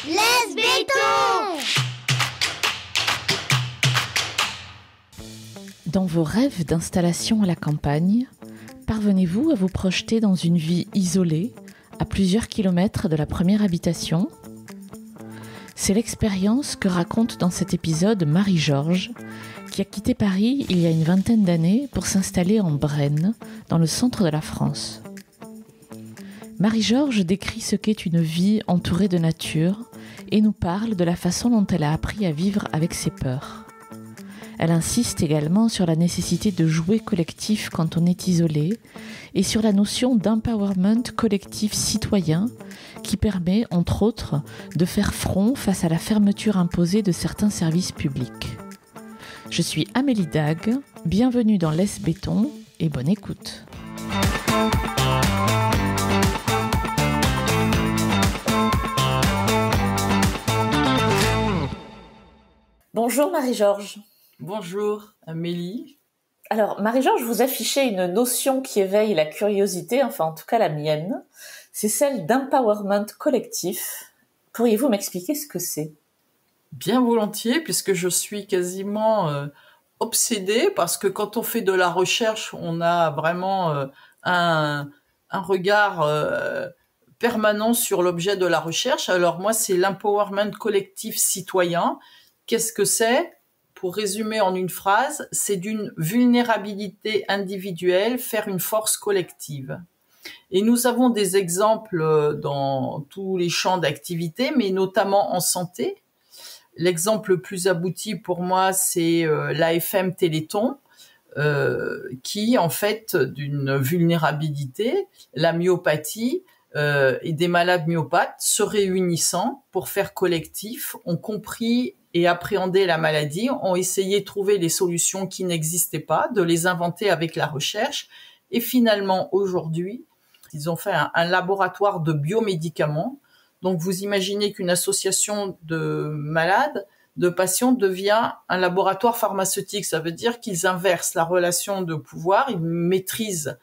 Laisse béton! Dans vos rêves d'installation à la campagne, parvenez-vous à vous projeter dans une vie isolée, à plusieurs kilomètres de la première habitation ? C'est l'expérience que raconte dans cet épisode Marie-Georges, qui a quitté Paris il y a une vingtaine d'années pour s'installer en Brenne, dans le centre de la France. Marie-Georges décrit ce qu'est une vie entourée de nature et nous parle de la façon dont elle a appris à vivre avec ses peurs. Elle insiste également sur la nécessité de jouer collectif quand on est isolé et sur la notion d'empowerment collectif citoyen qui permet, entre autres, de faire front face à la fermeture imposée de certains services publics. Je suis Amélie Dague, bienvenue dans Laisse béton et bonne écoute. Bonjour Marie-Georges. Bonjour Amélie. Alors Marie-Georges, vous affichez une notion qui éveille la curiosité, enfin en tout cas la mienne, c'est celle d'empowerment collectif. Pourriez-vous m'expliquer ce que c'est ? Bien volontiers, puisque je suis quasiment obsédée, parce que quand on fait de la recherche, on a vraiment un regard permanent sur l'objet de la recherche. Alors moi, c'est l'empowerment collectif citoyen. Qu'est-ce que c'est ? Pour résumer en une phrase, c'est d'une vulnérabilité individuelle faire une force collective. Et nous avons des exemples dans tous les champs d'activité, mais notamment en santé. L'exemple le plus abouti pour moi, c'est l'AFM Téléthon, qui en fait d'une vulnérabilité, la myopathie et des malades myopathes se réunissant pour faire collectif, ont compris et appréhender la maladie, ont essayé de trouver les solutions qui n'existaient pas, de les inventer avec la recherche. Et finalement, aujourd'hui, ils ont fait un laboratoire de biomédicaments. Donc, vous imaginez qu'une association de malades, de patients, devient un laboratoire pharmaceutique. Ça veut dire qu'ils inversent la relation de pouvoir, ils maîtrisent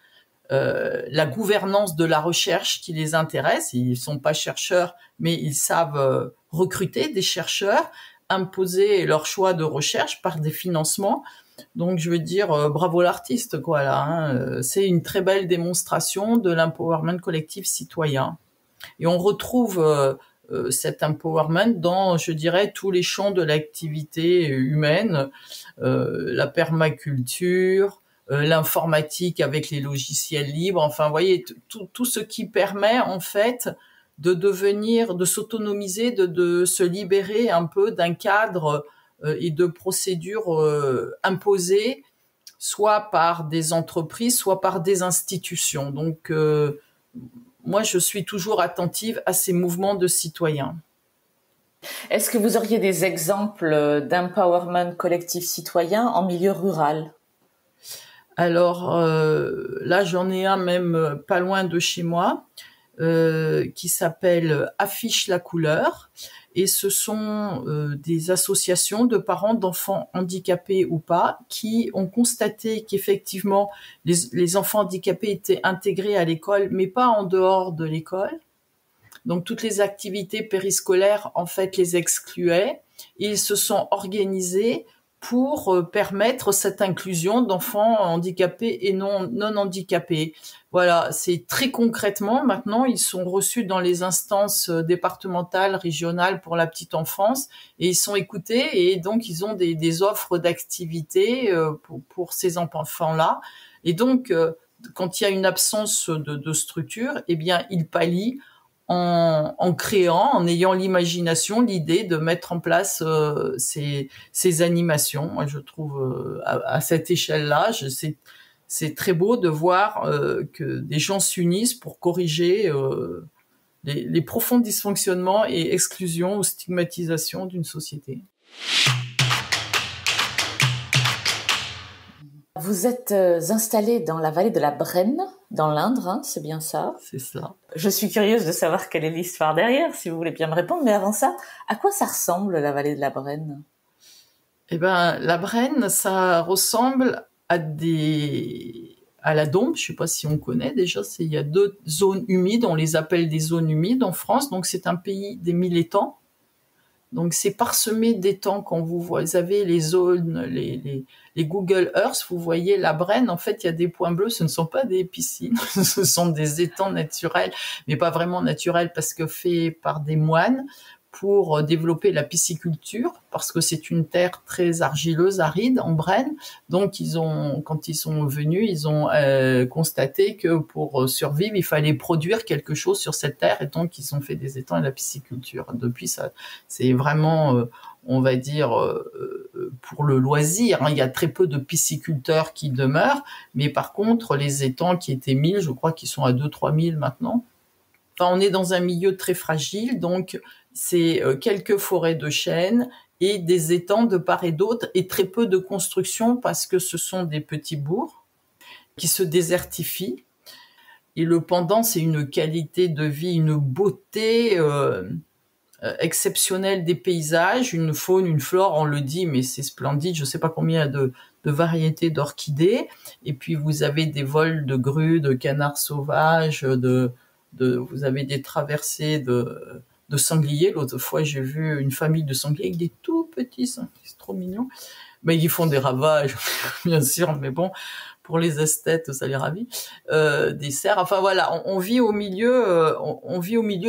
la gouvernance de la recherche qui les intéresse. Ils sont pas chercheurs, mais ils savent recruter des chercheurs, imposer leur choix de recherche par des financements. Donc, je veux dire, bravo l'artiste, quoi, là. Hein. C'est une très belle démonstration de l'empowerment collectif citoyen. Et on retrouve cet empowerment dans, je dirais, tous les champs de l'activité humaine, la permaculture, l'informatique avec les logiciels libres. Enfin, vous voyez, tout ce qui permet, en fait, de s'autonomiser, de se libérer un peu d'un cadre et de procédures imposées, soit par des entreprises, soit par des institutions. Donc, moi, je suis toujours attentive à ces mouvements de citoyens. Est-ce que vous auriez des exemples d'empowerment collectif citoyen en milieu rural ? Alors, là, j'en ai un même pas loin de chez moi, qui s'appelle Affiche la couleur, et ce sont des associations de parents d'enfants handicapés ou pas qui ont constaté qu'effectivement les enfants handicapés étaient intégrés à l'école, mais pas en dehors de l'école. Donc toutes les activités périscolaires en fait les excluaient. Ils se sont organisés pour permettre cette inclusion d'enfants handicapés et non handicapés. Voilà, c'est très concrètement, maintenant, ils sont reçus dans les instances départementales, régionales pour la petite enfance et ils sont écoutés et donc ils ont des offres d'activités pour ces enfants-là. Et donc, quand il y a une absence de structure, eh bien, ils pallient en créant, en ayant l'imagination, l'idée de mettre en place ces animations. Moi, je trouve à cette échelle-là, c'est très beau de voir que des gens s'unissent pour corriger les profonds dysfonctionnements et exclusions ou stigmatisation d'une société. Vous êtes installé dans la vallée de la Brenne, dans l'Indre, hein, c'est bien ça ? C'est ça. Je suis curieuse de savoir quelle est l'histoire derrière, si vous voulez bien me répondre. Mais avant ça, à quoi ça ressemble, la vallée de la Brenne ? Eh ben, la Brenne, ça ressemble à la Dombe. Je sais pas si on connaît déjà. Il y a 2 zones humides. On les appelle des zones humides en France. Donc, c'est un pays des 1000 étangs. Donc c'est parsemé d'étangs. Quand vous avez les zones, les Google Earth, vous voyez la Brenne. En fait, il y a des points bleus. Ce ne sont pas des piscines, ce sont des étangs naturels, mais pas vraiment naturels parce que faits par des moines pour développer la pisciculture, parce que c'est une terre très argileuse, aride, en Brenne. Donc, quand ils sont venus, ils ont constaté que pour survivre, il fallait produire quelque chose sur cette terre, et donc ils ont fait des étangs et de la pisciculture. Depuis, ça, c'est vraiment, on va dire, pour le loisir. Il y a très peu de pisciculteurs qui demeurent, mais par contre, les étangs qui étaient 1000, je crois qu'ils sont à 2-3 000 maintenant. Enfin, on est dans un milieu très fragile, donc c'est quelques forêts de chênes et des étangs de part et d'autre, et très peu de construction parce que ce sont des petits bourgs qui se désertifient. Et le pendant, c'est une qualité de vie, une beauté exceptionnelle des paysages, une faune, une flore, on le dit, mais c'est splendide. Je ne sais pas combien de variétés d'orchidées. Et puis vous avez des vols de grues, de canards sauvages, vous avez des traversées de sangliers. L'autre fois, j'ai vu une famille de sangliers avec des tout petits sangliers, c'est trop mignon. Mais ils font des ravages, bien sûr, mais bon, pour les esthètes, ça les ravit. Des cerfs, enfin voilà, on vit au milieu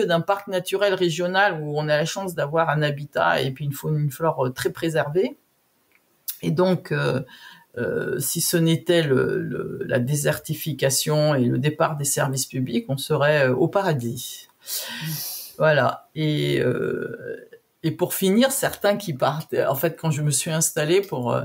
d'un parc naturel régional où on a la chance d'avoir un habitat et puis une faune, une flore très préservée. Et donc, si ce n'était la désertification et le départ des services publics, on serait au paradis. Voilà. Et pour finir, certains qui partent. En fait, quand je me suis installée pour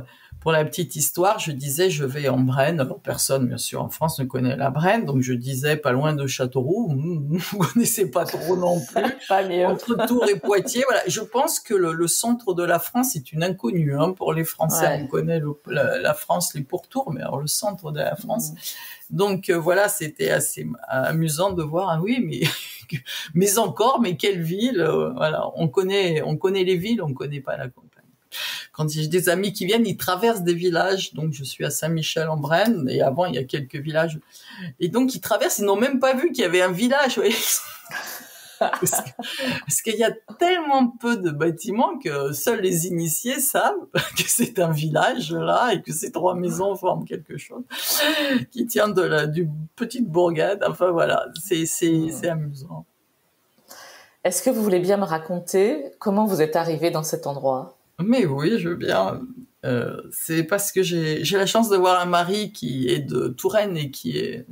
la petite histoire, je disais je vais en Brenne. Alors personne, bien sûr, en France ne connaît la Brenne, donc je disais pas loin de Châteauroux. Vous connaissez pas trop non plus. Pas mieux. Entre Tours et Poitiers, voilà. Je pense que le centre de la France est une inconnue pour les Français. Ouais. On connaît la France, les pourtours, mais alors le centre de la France. Donc voilà, c'était assez amusant de voir. Ah oui, mais quelle ville. Voilà, on connaît les villes, on connaît pas la campagne. Quand j'ai des amis qui viennent, ils traversent des villages. Donc je suis à Saint-Michel-en-Brenne, et avant il y a quelques villages. Et donc ils traversent, ils n'ont même pas vu qu'il y avait un village. Ouais. Parce qu'il y a tellement peu de bâtiments que seuls les initiés savent que c'est un village là et que ces 3 maisons forment quelque chose qui tient du petite bourgade. Enfin voilà, c'est amusant. Est-ce que vous voulez bien me raconter comment vous êtes arrivé dans cet endroit ? Mais oui, je veux bien. C'est parce que j'ai la chance d'avoir un mari qui est de Touraine et qui est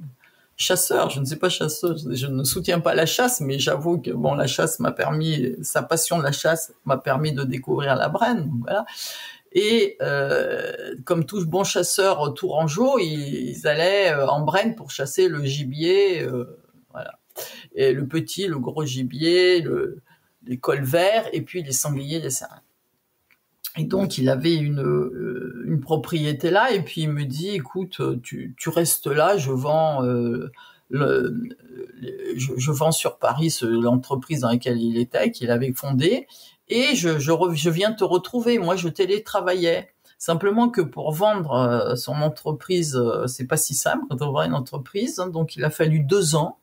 chasseur. Je ne suis pas chasseuse, je ne soutiens pas la chasse, mais j'avoue que la chasse sa passion de la chasse m'a permis de découvrir la Brenne. Donc voilà. Et comme tout bon chasseur tourangeau, ils allaient en Brenne pour chasser le gibier, voilà. Et le petit, le gros gibier, les colverts, et puis les sangliers, les serins. Et donc, il avait une propriété là, et puis il me dit, écoute, tu restes là, je vends sur Paris l'entreprise dans laquelle il était, qu'il avait fondée, et je viens te retrouver. Moi, je télétravaillais. Simplement que pour vendre son entreprise, c'est pas si simple quand on vend une entreprise, donc il a fallu 2 ans.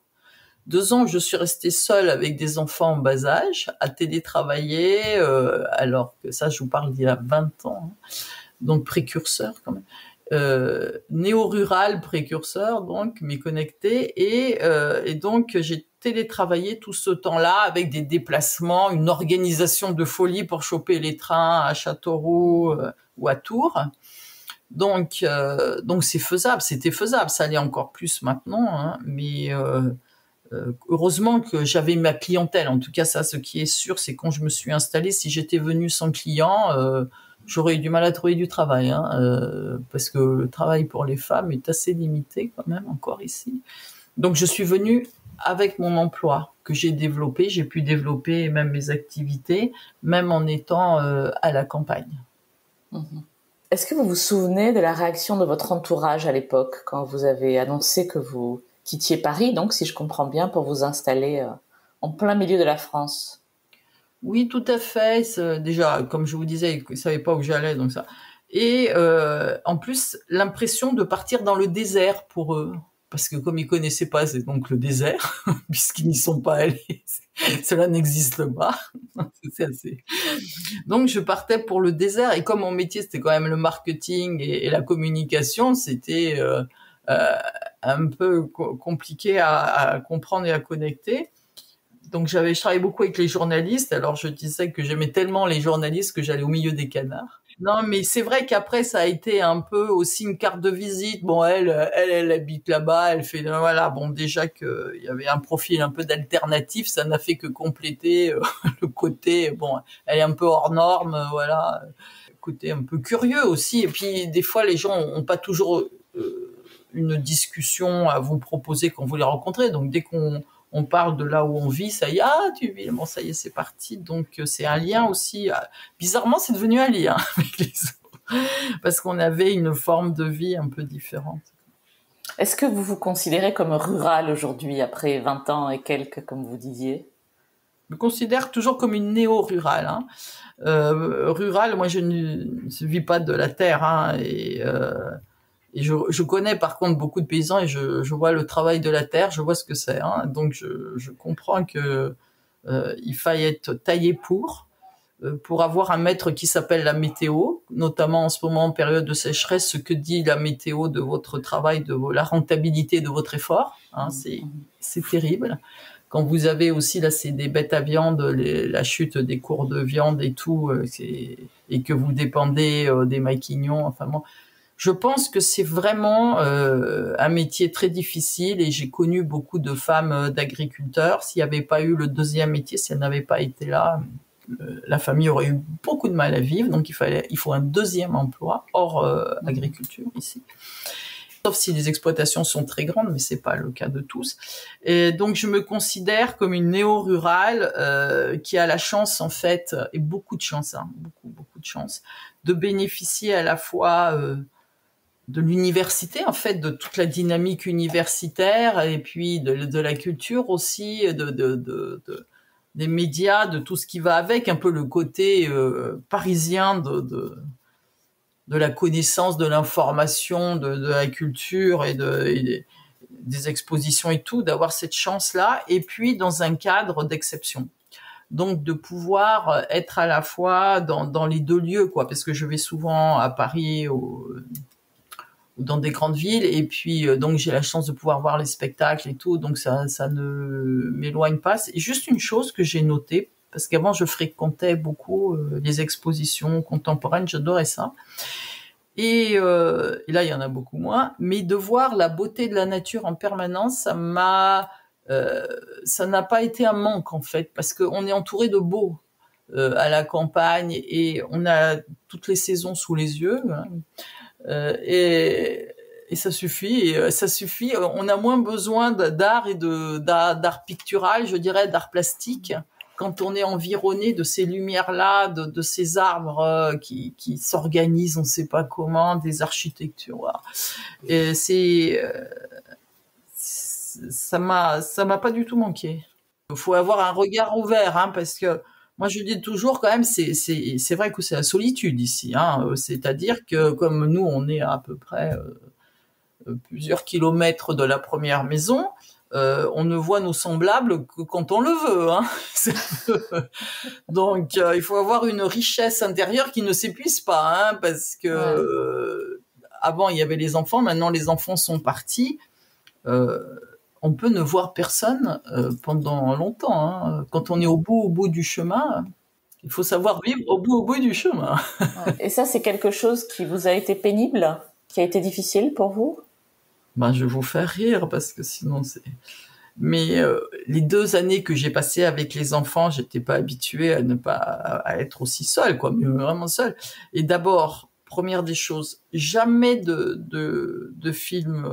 2 ans, je suis restée seule avec des enfants en bas âge, à télétravailler, alors que ça, je vous parle d'il y a 20 ans, donc précurseur quand même. Néo-rural précurseur, donc, mais connecté, et donc j'ai télétravaillé tout ce temps-là avec des déplacements, une organisation de folie pour choper les trains à Châteauroux ou à Tours. Donc c'est faisable, c'était faisable, ça l'est encore plus maintenant, mais heureusement que j'avais ma clientèle. En tout cas, ça, ce qui est sûr, c'est quand je me suis installée, si j'étais venue sans client, j'aurais eu du mal à trouver du travail, parce que le travail pour les femmes est assez limité quand même encore ici. Donc, je suis venue avec mon emploi que j'ai développé. J'ai pu développer même mes activités, même en étant à la campagne. Est-ce que vous vous souvenez de la réaction de votre entourage à l'époque, quand vous avez annoncé que vous quittiez Paris, donc, si je comprends bien, pour vous installer en plein milieu de la France? Oui, tout à fait. Déjà, comme je vous disais, ils ne savaient pas où j'allais, donc ça. Et en plus, l'impression de partir dans le désert pour eux. Parce que comme ils ne connaissaient pas, c'est donc le désert, puisqu'ils n'y sont pas allés. Cela n'existe pas. C'est assez. Donc je partais pour le désert et comme mon métier c'était quand même le marketing et la communication, c'était euh, un peu compliqué à comprendre et à connecter. Donc je travaillais beaucoup avec les journalistes. Alors je disais que j'aimais tellement les journalistes que j'allais au milieu des canards. Non, mais c'est vrai qu'après ça a été un peu aussi une carte de visite. Bon, elle habite là-bas, elle fait voilà. Bon, déjà que il y avait un profil un peu d'alternatif, ça n'a fait que compléter le côté. Bon, elle est un peu hors norme, voilà. Côté un peu curieux aussi. Et puis des fois les gens ont pas toujours une discussion à vous proposer quand vous les rencontrez. Donc dès qu'on parle de là où on vit, ça y est, ah, tu vis, bon, ça y est, c'est parti. Donc, c'est un lien aussi. Bizarrement, c'est devenu un lien avec les autres. Parce qu'on avait une forme de vie un peu différente. Est-ce que vous vous considérez comme rural aujourd'hui, après 20 ans et quelques, comme vous disiez? Je me considère toujours comme une néo-rurale. Hein. Rurale, moi, je ne vis pas de la terre. Hein, et je connais par contre beaucoup de paysans et je vois le travail de la terre, je vois ce que c'est. Hein, donc je comprends que il faille être taillé pour avoir un maître qui s'appelle la météo, notamment en ce moment en période de sécheresse, ce que dit la météo de votre travail, la rentabilité de votre effort. Hein, c'est terrible. Quand vous avez aussi là, c'est des bêtes à viande, la chute des cours de viande et tout, et que vous dépendez des maquignons. Enfin bon. Je pense que c'est vraiment un métier très difficile et j'ai connu beaucoup de femmes d'agriculteurs. S'il n'y avait pas eu le deuxième métier, si elles n'avaient pas été là, la famille aurait eu beaucoup de mal à vivre. Donc il faut un deuxième emploi hors agriculture ici. Sauf si les exploitations sont très grandes, mais c'est pas le cas de tous. Et donc je me considère comme une néo-rurale qui a la chance en fait, et beaucoup de chance, hein, beaucoup de chance, de bénéficier à la fois de l'université, en fait, de toute la dynamique universitaire, et puis de la culture aussi, des médias, de tout ce qui va avec, un peu le côté parisien de la connaissance, de l'information, de la culture et des expositions et tout, d'avoir cette chance-là, et puis dans un cadre d'exception. Donc de pouvoir être à la fois dans les deux lieux, quoi, parce que je vais souvent à Paris ou dans des grandes villes et puis donc j'ai la chance de pouvoir voir les spectacles et tout, donc ça ne m'éloigne pas. C'est juste une chose que j'ai notée parce qu'avant je fréquentais beaucoup les expositions contemporaines, j'adorais ça. Et là il y en a beaucoup moins, mais de voir la beauté de la nature en permanence, ça n'a pas été un manque en fait, parce qu'on est entouré de beau à la campagne et on a toutes les saisons sous les yeux. Hein. Et ça suffit, ça suffit. On a moins besoin d'art et d'art pictural, je dirais, d'art plastique, quand on est environné de ces lumières-là, de ces arbres qui s'organisent, on ne sait pas comment, des architectures. Voilà. Et ça m'a pas du tout manqué. Il faut avoir un regard ouvert, hein, parce que moi, je dis toujours quand même, c'est vrai que c'est la solitude ici. Hein. C'est-à-dire que comme nous, on est à peu près plusieurs kilomètres de la première maison, on ne voit nos semblables que quand on le veut. Hein. Donc, il faut avoir une richesse intérieure qui ne s'épuise pas, hein, parce que avant, il y avait les enfants, maintenant les enfants sont partis. On peut ne voir personne pendant longtemps. Hein. Quand on est au bout du chemin, il faut savoir vivre au bout du chemin. Et ça, c'est quelque chose qui vous a été pénible, qui a été difficile pour vous? Ben, je vous fais rire parce que sinon c'est... Mais les 2 années que j'ai passées avec les enfants, j'étais pas habituée à être aussi seule, quoi, mais vraiment seule. Et d'abord, première des choses, jamais de films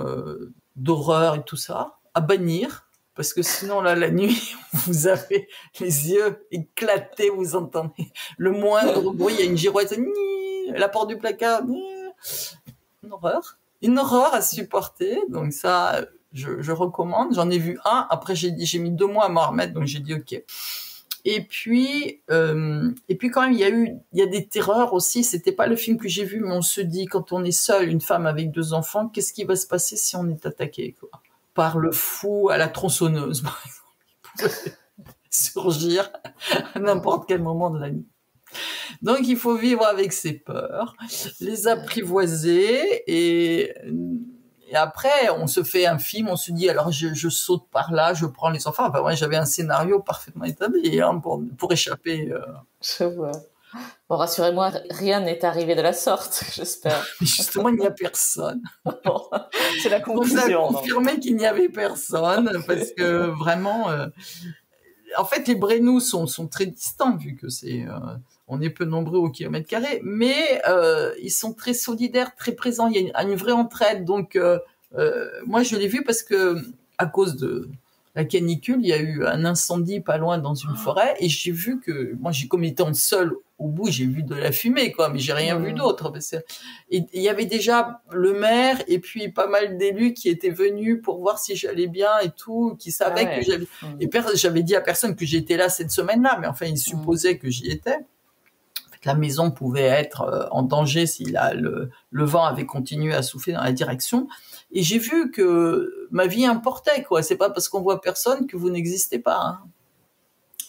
d'horreur et tout ça, à bannir, parce que sinon là la nuit vous avez les yeux éclatés, vous entendez le moindre bruit, il y a une girouette, la porte du placard, une horreur à supporter. Donc ça je recommande. J'en ai vu un, après j'ai mis 2 mois à m'en remettre, donc j'ai dit ok. Et puis quand même il y a des terreurs aussi. C'était pas le film que j'ai vu, mais on se dit quand on est seul, une femme avec 2 enfants, qu'est-ce qui va se passer si on est attaqué, quoi, par le fou à la tronçonneuse, par exemple, qui pourrait surgir. à n'importe quel moment de la nuit. Donc, il faut vivre avec ses peurs, les apprivoiser et après, on se fait un film, on se dit, alors je saute par là, je prends les enfants. Enfin, moi, j'avais un scénario parfaitement établi pour échapper. Je vois. Bon, rassurez-moi, rien n'est arrivé de la sorte, j'espère. Justement, il n'y a personne. Bon, c'est la conclusion. On a confirmé qu'il n'y avait personne parce que vraiment, en fait, les Brénous sont très distants vu que on est peu nombreux au kilomètre carré, mais ils sont très solidaires, très présents. Il y a une vraie entraide. Donc, moi, je l'ai vu parce que à cause de la canicule, il y a eu un incendie pas loin dans une forêt et j'ai vu que moi, comme étant seule au bout, j'ai vu de la fumée, quoi, mais j'ai rien vu d'autre. Et il y avait déjà le maire et puis pas mal d'élus qui étaient venus pour voir si j'allais bien et tout, qui savaient que j'avais. Et j'avais dit à personne que j'étais là cette semaine-là, mais enfin, ils supposaient que j'y étais. La maison pouvait être en danger si le vent avait continué à souffler dans la direction. Et j'ai vu que ma vie importait, quoi. C'est pas parce qu'on voit personne que vous n'existez pas. Hein.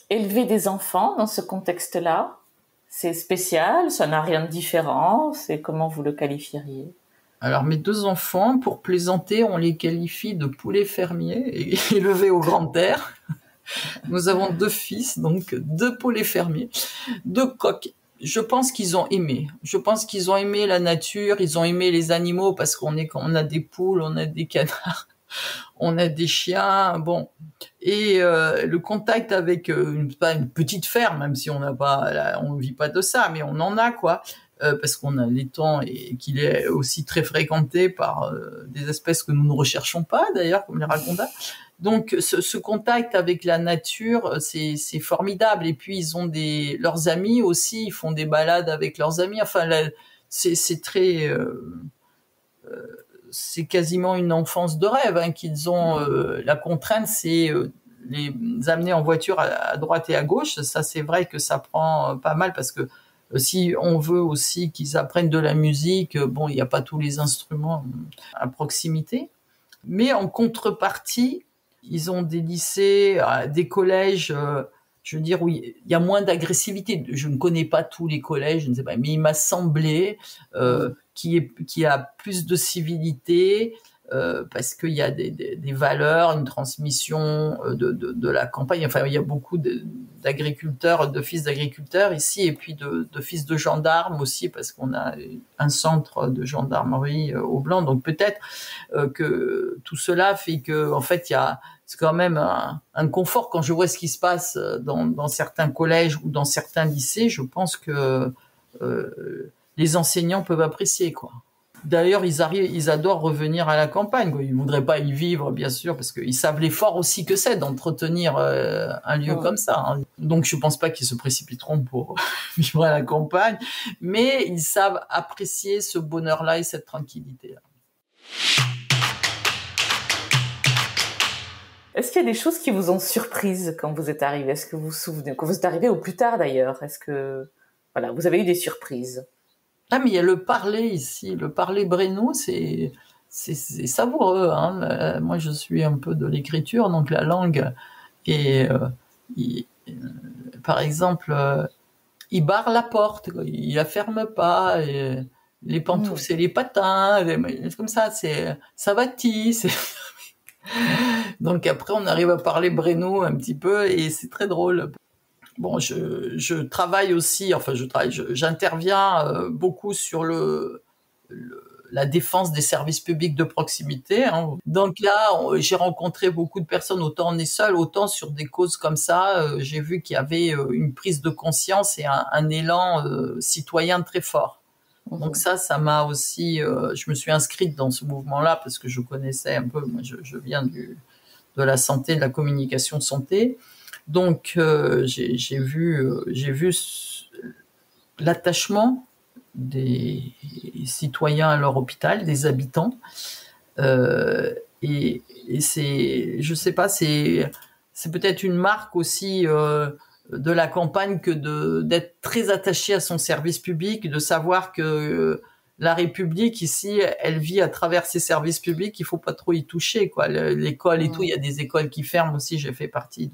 Élever des enfants dans ce contexte-là, c'est spécial, ça n'a rien de différent. C'est comment vous le qualifieriez ? Alors, mes 2 enfants, pour plaisanter, on les qualifie de poulets fermiers et élevés au grand air. Nous avons 2 fils, donc 2 poulets fermiers, 2 coqs. Je pense qu'ils ont aimé. Je pense qu'ils ont aimé la nature, ils ont aimé les animaux parce on a des poules, on a des canards, on a des chiens, bon. Et le contact avec pas une petite ferme, même si on vit pas de ça, mais on en a quoi, parce qu'on a l'étang et qu'il est aussi très fréquenté par des espèces que nous ne recherchons pas d'ailleurs, comme les ragondins. Donc, ce contact avec la nature, c'est formidable. Et puis, ils ont leurs amis aussi, ils font des balades avec leurs amis. Enfin, c'est très, c'est quasiment une enfance de rêve hein, qu'ils ont. La contrainte, c'est les amener en voiture à droite et à gauche. Ça, c'est vrai que ça prend pas mal parce que si on veut aussi qu'ils apprennent de la musique, bon, il n'y a pas tous les instruments à proximité. Mais en contrepartie, ils ont des lycées, des collèges, je veux dire, où il y a moins d'agressivité. Je ne connais pas tous les collèges, je ne sais pas, mais il m'a semblé qu'il y a plus de civilité parce qu'il y a des valeurs, une transmission de la campagne. Enfin, il y a beaucoup d'agriculteurs, de fils d'agriculteurs ici, et puis de fils de gendarmes aussi, parce qu'on a un centre de gendarmerie au Blanc. Donc peut-être que tout cela fait que, en fait, c'est quand même un confort quand je vois ce qui se passe dans certains collèges ou dans certains lycées. Je pense que les enseignants peuvent apprécier, quoi. D'ailleurs, ils adorent revenir à la campagne, quoi. Ils voudraient pas y vivre, bien sûr, parce qu'ils savent l'effort aussi que c'est d'entretenir un lieu comme ça. Hein. Donc, je pense pas qu'ils se précipiteront pour vivre à la campagne, mais ils savent apprécier ce bonheur-là et cette tranquillité-là. Est-ce qu'il y a des choses qui vous ont surprise quand vous êtes arrivé ? Est-ce que vous vous souvenez, quand vous êtes arrivé ou plus tard d'ailleurs ? Est-ce que voilà, vous avez eu des surprises ? Ah, mais il y a le parler ici, le parler brénous, c'est savoureux. Hein. Moi, je suis un peu de l'écriture, donc la langue. Et par exemple, il barre la porte, quoi. Il la ferme pas. Et les pantoufles, c'est les patins. C'est comme ça, ça va-t-il. Donc après, on arrive à parler brénous un petit peu et c'est très drôle. Bon, je travaille aussi, j'interviens beaucoup sur la défense des services publics de proximité. Hein. Donc là, j'ai rencontré beaucoup de personnes, autant on est seul, autant sur des causes comme ça, j'ai vu qu'il y avait une prise de conscience et un élan citoyen très fort. Donc ça m'a aussi, je me suis inscrite dans ce mouvement-là parce que je connaissais un peu, moi je viens de la santé, de la communication santé. Donc j'ai vu l'attachement des citoyens à leur hôpital, des habitants, et c'est, je sais pas, c'est peut-être une marque aussi de la campagne que d'être très attaché à son service public, de savoir que la République ici, elle vit à travers ses services publics, il faut pas trop y toucher, quoi. L'école et tout, il y a des écoles qui ferment aussi. J'ai fait partie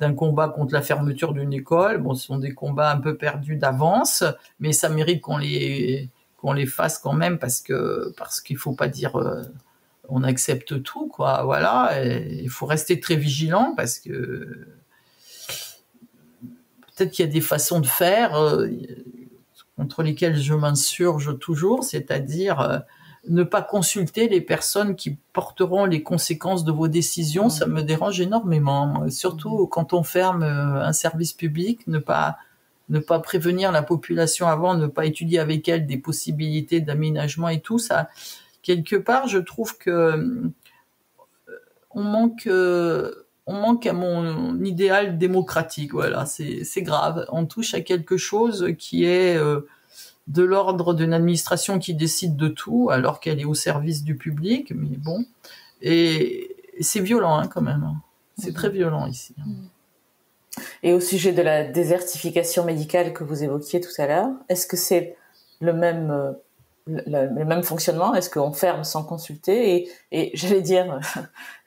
d'un combat contre la fermeture d'une école. Bon, ce sont des combats un peu perdus d'avance, mais ça mérite qu'on les fasse quand même parce qu'il faut pas dire on accepte tout, quoi. Voilà, il faut rester très vigilant parce que peut-être qu'il y a des façons de faire contre lesquelles je m'insurge toujours, c'est-à-dire ne pas consulter les personnes qui porteront les conséquences de vos décisions. Ça me dérange énormément, surtout quand on ferme un service public, ne pas prévenir la population avant, ne pas étudier avec elle des possibilités d'aménagement et tout ça. Quelque part, je trouve que on manque à mon idéal démocratique. Voilà, c'est grave. On touche à quelque chose qui est de l'ordre d'une administration qui décide de tout, alors qu'elle est au service du public. Mais bon, et c'est violent quand même. C'est très violent ici. Et au sujet de la désertification médicale que vous évoquiez tout à l'heure, est-ce que c'est le même fonctionnement? Est-ce qu'on ferme sans consulter? Et j'allais dire,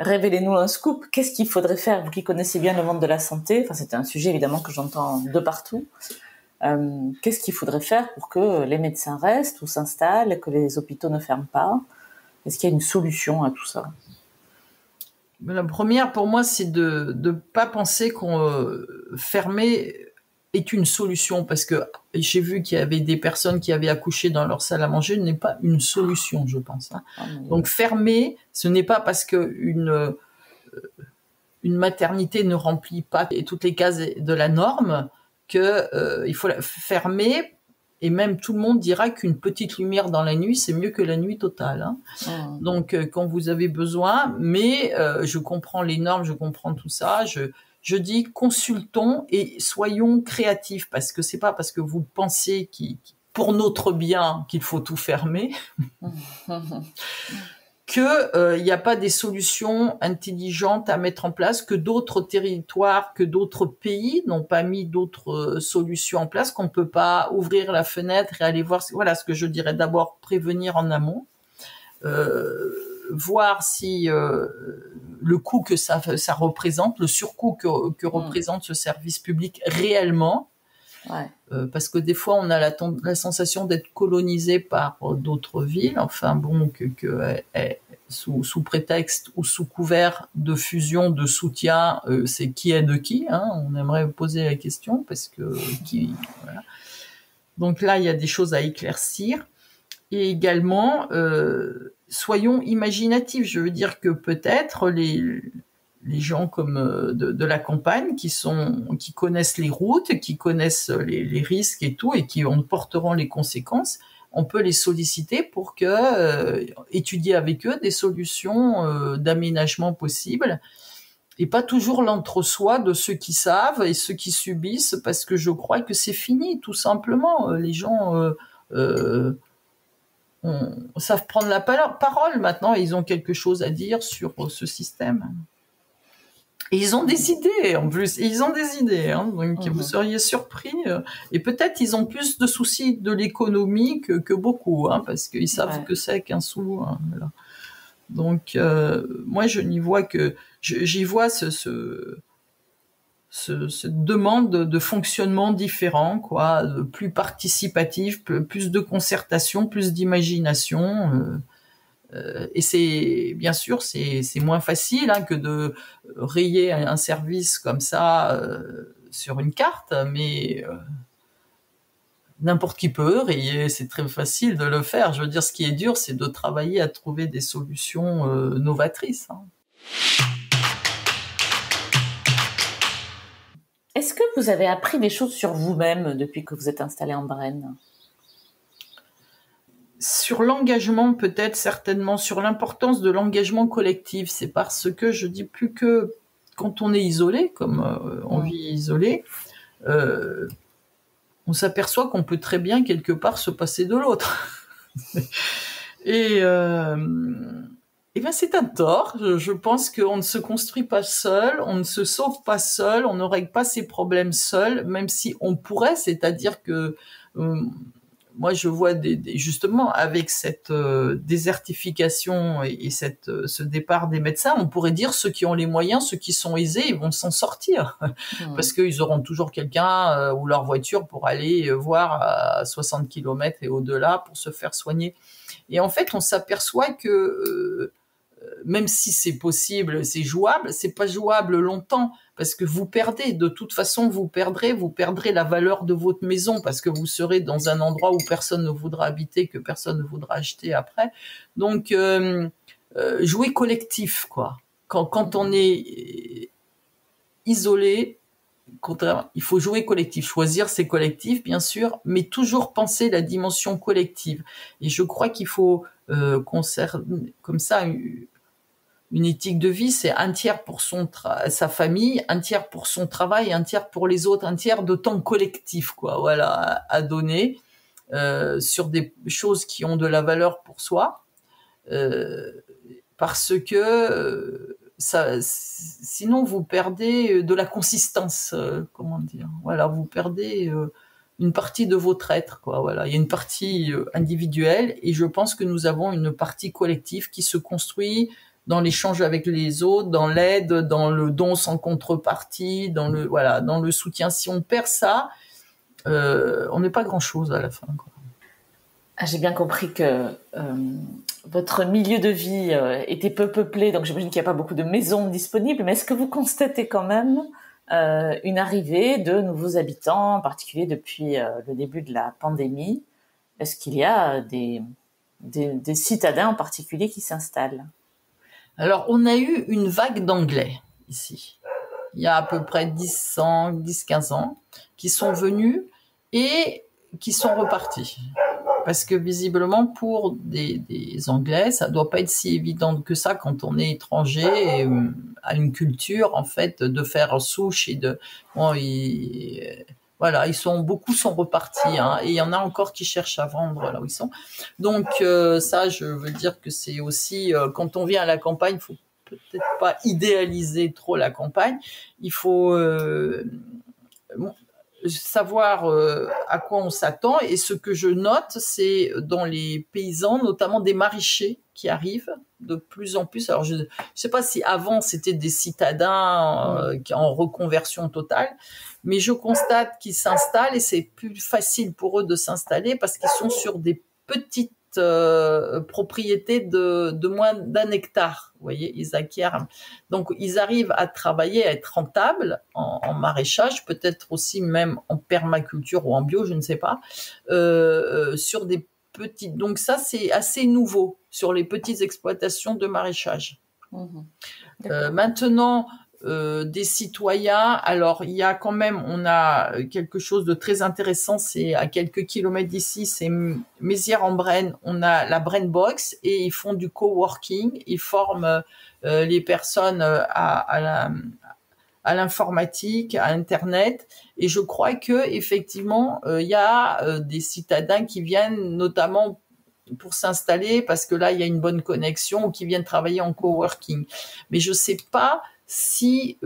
révélez-nous un scoop. Qu'est-ce qu'il faudrait faire, vous qui connaissez bien le monde de la santé? Enfin, c'est un sujet évidemment que j'entends de partout. Qu'est-ce qu'il faudrait faire pour que les médecins restent ou s'installent, que les hôpitaux ne ferment pas? Est-ce qu'il y a une solution à tout ça? La première, pour moi, c'est de ne pas penser qu'on fermer est une solution, parce que j'ai vu qu'il y avait des personnes qui avaient accouché dans leur salle à manger, ce n'est pas une solution, je pense. Donc fermer, ce n'est pas parce que une maternité ne remplit pas toutes les cases de la norme que il faut la fermer. Et même tout le monde dira qu'une petite lumière dans la nuit, c'est mieux que la nuit totale. Donc, quand vous avez besoin, mais je comprends les normes, je comprends tout ça. Je dis consultons et soyons créatifs, parce que c'est pas parce que vous pensez pour notre bien qu'il faut tout fermer que il n'y a pas des solutions intelligentes à mettre en place, que d'autres territoires, que d'autres pays n'ont pas mis d'autres solutions en place, qu'on peut pas ouvrir la fenêtre et aller voir. Voilà ce que je dirais. D'abord, prévenir en amont, voir si le coût que ça représente, le surcoût que représente ce service public réellement. Ouais. Parce que des fois, on a la sensation d'être colonisé par d'autres villes. Enfin bon, sous prétexte ou sous couvert de fusion, de soutien, c'est qui est de qui. On aimerait poser la question parce que voilà. Donc là, il y a des choses à éclaircir. Et également, soyons imaginatifs. Je veux dire que peut-être les gens comme de la campagne qui connaissent les routes, qui connaissent les risques et tout, et qui en porteront les conséquences, on peut les solliciter pour étudier avec eux des solutions d'aménagement possibles, et pas toujours l'entre-soi de ceux qui savent et ceux qui subissent, parce que je crois que c'est fini, tout simplement. Les gens savent prendre la parole maintenant, et ils ont quelque chose à dire sur ce système. Et ils ont des idées, en plus. Ils ont des idées, donc vous seriez surpris. Et peut-être ils ont plus de soucis de l'économie que beaucoup, parce qu'ils savent que c'est qu'un sou. Voilà. Donc, moi, j'y vois cette demande de fonctionnement différent, quoi, plus participatif, plus de concertation, plus d'imagination. Et c'est bien sûr c'est moins facile que de rayer un service comme ça sur une carte, mais n'importe qui peut rayer, c'est très facile de le faire. Je veux dire, ce qui est dur, c'est de travailler à trouver des solutions novatrices. Est-ce que vous avez appris des choses sur vous-même depuis que vous êtes installé en Brenne ? Sur l'engagement, peut-être, certainement, sur l'importance de l'engagement collectif. C'est parce que je dis plus que quand on est isolé, comme on vit isolé, on s'aperçoit qu'on peut très bien, quelque part, se passer de l'autre. Et ben c'est un tort. Je pense qu'on ne se construit pas seul, on ne se sauve pas seul, on ne règle pas ses problèmes seul, même si on pourrait, c'est-à-dire que... moi, je vois justement avec cette désertification et ce départ des médecins, on pourrait dire ceux qui ont les moyens, ceux qui sont aisés, ils vont s'en sortir parce qu'ils auront toujours quelqu'un ou leur voiture pour aller voir à 60 km et au-delà pour se faire soigner. Et en fait, on s'aperçoit que même si c'est possible, c'est jouable, c'est pas jouable longtemps parce que vous perdez. De toute façon, vous perdrez la valeur de votre maison parce que vous serez dans un endroit où personne ne voudra habiter, que personne ne voudra acheter après. Donc, jouer collectif, quoi. Quand on est isolé, il faut jouer collectif, choisir ses collectifs, bien sûr, mais toujours penser la dimension collective. Et je crois qu'il faut concerner comme ça une éthique de vie, c'est un tiers pour sa famille, un tiers pour son travail, un tiers pour les autres, un tiers de temps collectif, quoi. Voilà, à donner sur des choses qui ont de la valeur pour soi, parce que sinon vous perdez de la consistance, comment dire. Voilà, vous perdez une partie de votre être, quoi. Voilà, il y a une partie individuelle et je pense que nous avons une partie collective qui se construit dans l'échange avec les autres, dans l'aide, dans le don sans contrepartie, dans le soutien. Si on perd ça, on n'est pas grand-chose à la fin, quoi. J'ai bien compris que votre milieu de vie était peu peuplé, donc j'imagine qu'il n'y a pas beaucoup de maisons disponibles, mais est-ce que vous constatez quand même une arrivée de nouveaux habitants, en particulier depuis le début de la pandémie? Est-ce qu'il y a des citadins en particulier qui s'installent? Alors, on a eu une vague d'anglais ici. Il y a à peu près 10-15 ans, qui sont venus et qui sont repartis. Parce que visiblement, pour des Anglais, ça doit pas être si évident que ça quand on est étranger et à une culture, en fait, de faire souche et voilà, beaucoup sont repartis, hein, et il y en a encore qui cherchent à vendre là où ils sont. Donc ça, je veux dire que c'est aussi quand on vient à la campagne, il faut peut-être pas idéaliser trop la campagne. Il faut savoir à quoi on s'attend, et ce que je note, c'est dans les paysans, notamment des maraîchers qui arrivent de plus en plus. Alors je sais pas si avant c'était des citadins en reconversion totale, mais je constate qu'ils s'installent et c'est plus facile pour eux de s'installer parce qu'ils sont sur des petites propriétés de moins d'1 hectare. Vous voyez, ils acquièrent. Donc, ils arrivent à travailler, à être rentables en maraîchage, peut-être aussi même en permaculture ou en bio, je ne sais pas, sur des petites. Donc ça, c'est assez nouveau sur les petites exploitations de maraîchage. Maintenant, des citoyens. Alors, il y a quand même, on a quelque chose de très intéressant. C'est à quelques kilomètres d'ici, c'est Mézières-en-Brenne. On a la Brain Box et ils font du coworking. Ils forment les personnes à l'informatique, à Internet. Et je crois que effectivement, il y a des citadins qui viennent notamment pour s'installer parce que là, il y a une bonne connexion ou qui viennent travailler en coworking. Mais je sais pas si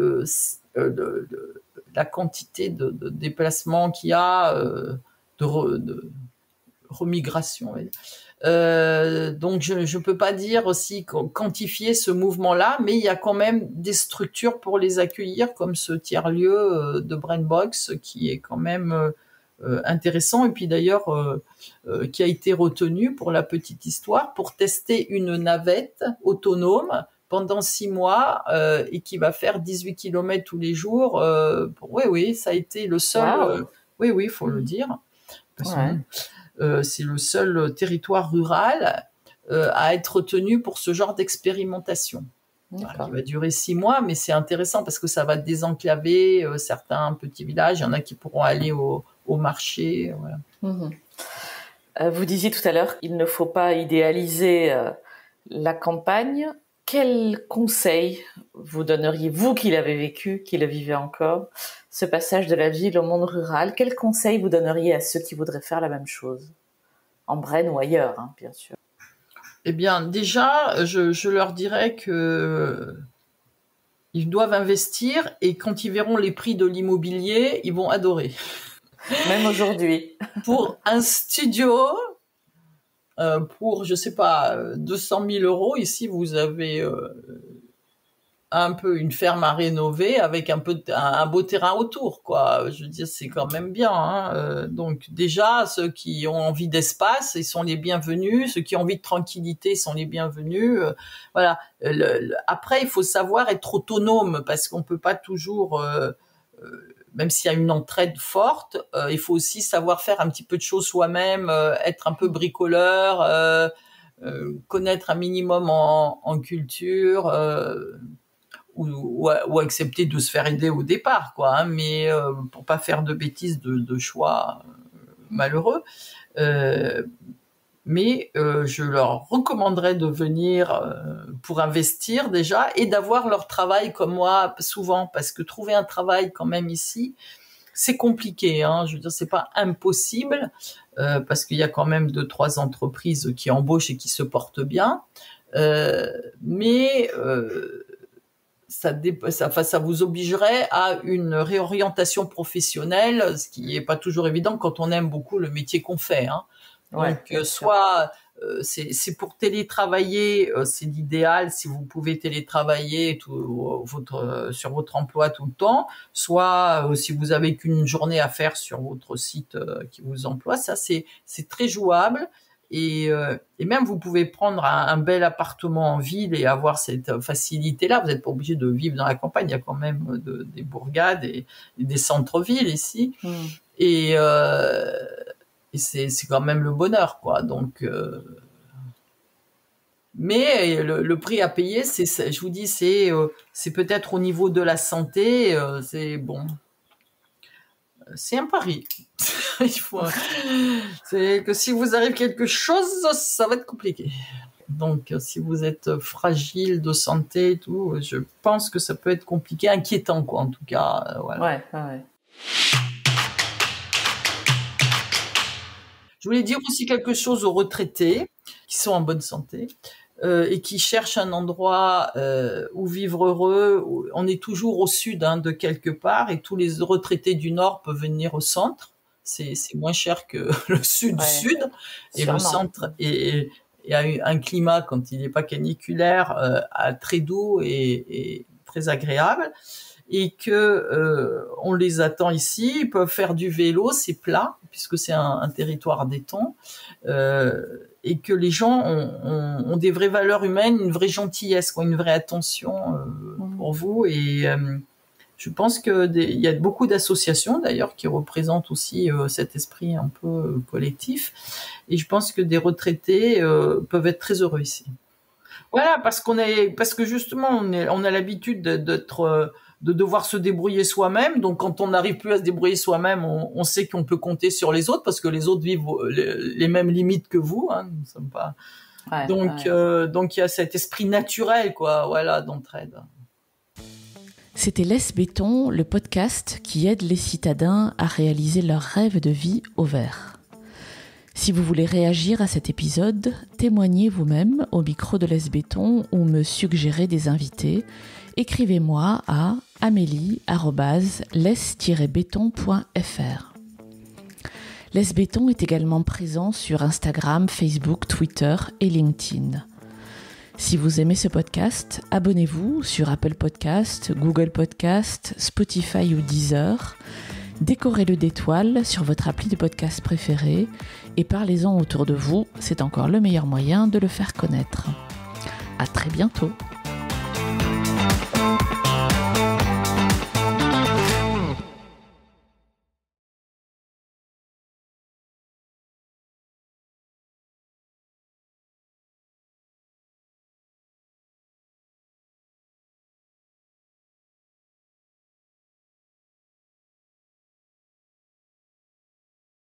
la quantité de déplacements qu'il y a, de remigration. Donc, je ne peux pas dire aussi quantifier ce mouvement-là, mais il y a quand même des structures pour les accueillir, comme ce tiers-lieu de Brainbox, qui est quand même intéressant, et puis d'ailleurs qui a été retenu, pour la petite histoire, pour tester une navette autonome pendant 6 mois et qui va faire 18 km tous les jours. Oui, ça a été le seul... oui, il faut le dire. C'est le seul territoire rural à être retenu pour ce genre d'expérimentation. Qui va durer 6 mois, mais c'est intéressant parce que ça va désenclaver certains petits villages. Il y en a qui pourront aller au marché. Voilà. Vous disiez tout à l'heure qu'il ne faut pas idéaliser la campagne. Quel conseil vous donneriez, vous qui l'avez vécu, qui le vivez encore, ce passage de la ville au monde rural? Quel conseil vous donneriez à ceux qui voudraient faire la même chose, en Brenne ou ailleurs, hein, bien sûr? Eh bien, déjà, je leur dirais que ils doivent investir, et quand ils verront les prix de l'immobilier, ils vont adorer. Même aujourd'hui. Pour un studio, pour, je sais pas, 200 000 euros, ici, vous avez un peu une ferme à rénover avec un beau terrain autour, quoi. Je veux dire, c'est quand même bien, hein. Donc déjà, ceux qui ont envie d'espace, ils sont les bienvenus. Ceux qui ont envie de tranquillité sont les bienvenus. Voilà. Après, il faut savoir être autonome parce qu'on peut pas toujours, même s'il y a une entraide forte, il faut aussi savoir faire un petit peu de choses soi-même, être un peu bricoleur, connaître un minimum en culture. Ou accepter de se faire aider au départ, quoi, hein, mais pour pas faire de bêtises de choix malheureux. Mais je leur recommanderais de venir pour investir déjà et d'avoir leur travail comme moi souvent, parce que trouver un travail quand même ici, c'est compliqué, hein. Je veux dire, c'est pas impossible parce qu'il y a quand même 2-3 entreprises qui embauchent et qui se portent bien, mais ça vous obligerait à une réorientation professionnelle, ce qui n'est pas toujours évident quand on aime beaucoup le métier qu'on fait, hein. Donc, soit c'est pour télétravailler, c'est l'idéal si vous pouvez télétravailler sur votre emploi tout le temps, soit si vous avez qu'une journée à faire sur votre site qui vous emploie, ça c'est très jouable. Et même vous pouvez prendre un bel appartement en ville et avoir cette facilité-là. Vous n'êtes pas obligé de vivre dans la campagne. Il y a quand même des bourgades et des centres-villes ici. Et c'est quand même le bonheur, quoi. Donc, mais le prix à payer, je vous dis, c'est peut-être au niveau de la santé. C'est bon. C'est un pari. C'est que si vous arrive quelque chose, ça va être compliqué. Donc, si vous êtes fragile de santé et tout, je pense que ça peut être compliqué, inquiétant, quoi, en tout cas. Voilà. Ouais. Je voulais dire aussi quelque chose aux retraités qui sont en bonne santé. Et qui cherchent un endroit où vivre heureux. On est toujours au sud, hein, de quelque part, et tous les retraités du Nord peuvent venir au centre. C'est moins cher que le sud-sud. Et sûrement. Le centre a un climat, quand il n'est pas caniculaire, très doux et très agréable. Et que on les attend ici. Ils peuvent faire du vélo, c'est plat, puisque c'est un territoire d'étang. Et que les gens ont des vraies valeurs humaines, une vraie gentillesse, quoi, une vraie attention pour vous. Et je pense qu'il y a beaucoup d'associations, d'ailleurs, qui représentent aussi cet esprit un peu collectif. Et je pense que des retraités peuvent être très heureux ici. Voilà, parce que justement, on a l'habitude de devoir se débrouiller soi-même. Donc, quand on n'arrive plus à se débrouiller soi-même, on sait qu'on peut compter sur les autres parce que les autres vivent les mêmes limites que vous, hein. Nous ne sommes pas. Donc, il y a cet esprit naturel, quoi, voilà, d'entraide. C'était Laisse Béton, le podcast qui aide les citadins à réaliser leurs rêves de vie au vert. Si vous voulez réagir à cet épisode, témoignez vous-même au micro de Laisse Béton ou me suggérer des invités. Écrivez-moi à amélie@laisse-béton.fr. Laisse Béton est également présent sur Instagram, Facebook, Twitter et LinkedIn. Si vous aimez ce podcast, abonnez-vous sur Apple Podcast, Google Podcast, Spotify ou Deezer. Décorez-le d'étoiles sur votre appli de podcast préféré et parlez-en autour de vous, c'est encore le meilleur moyen de le faire connaître. À très bientôt.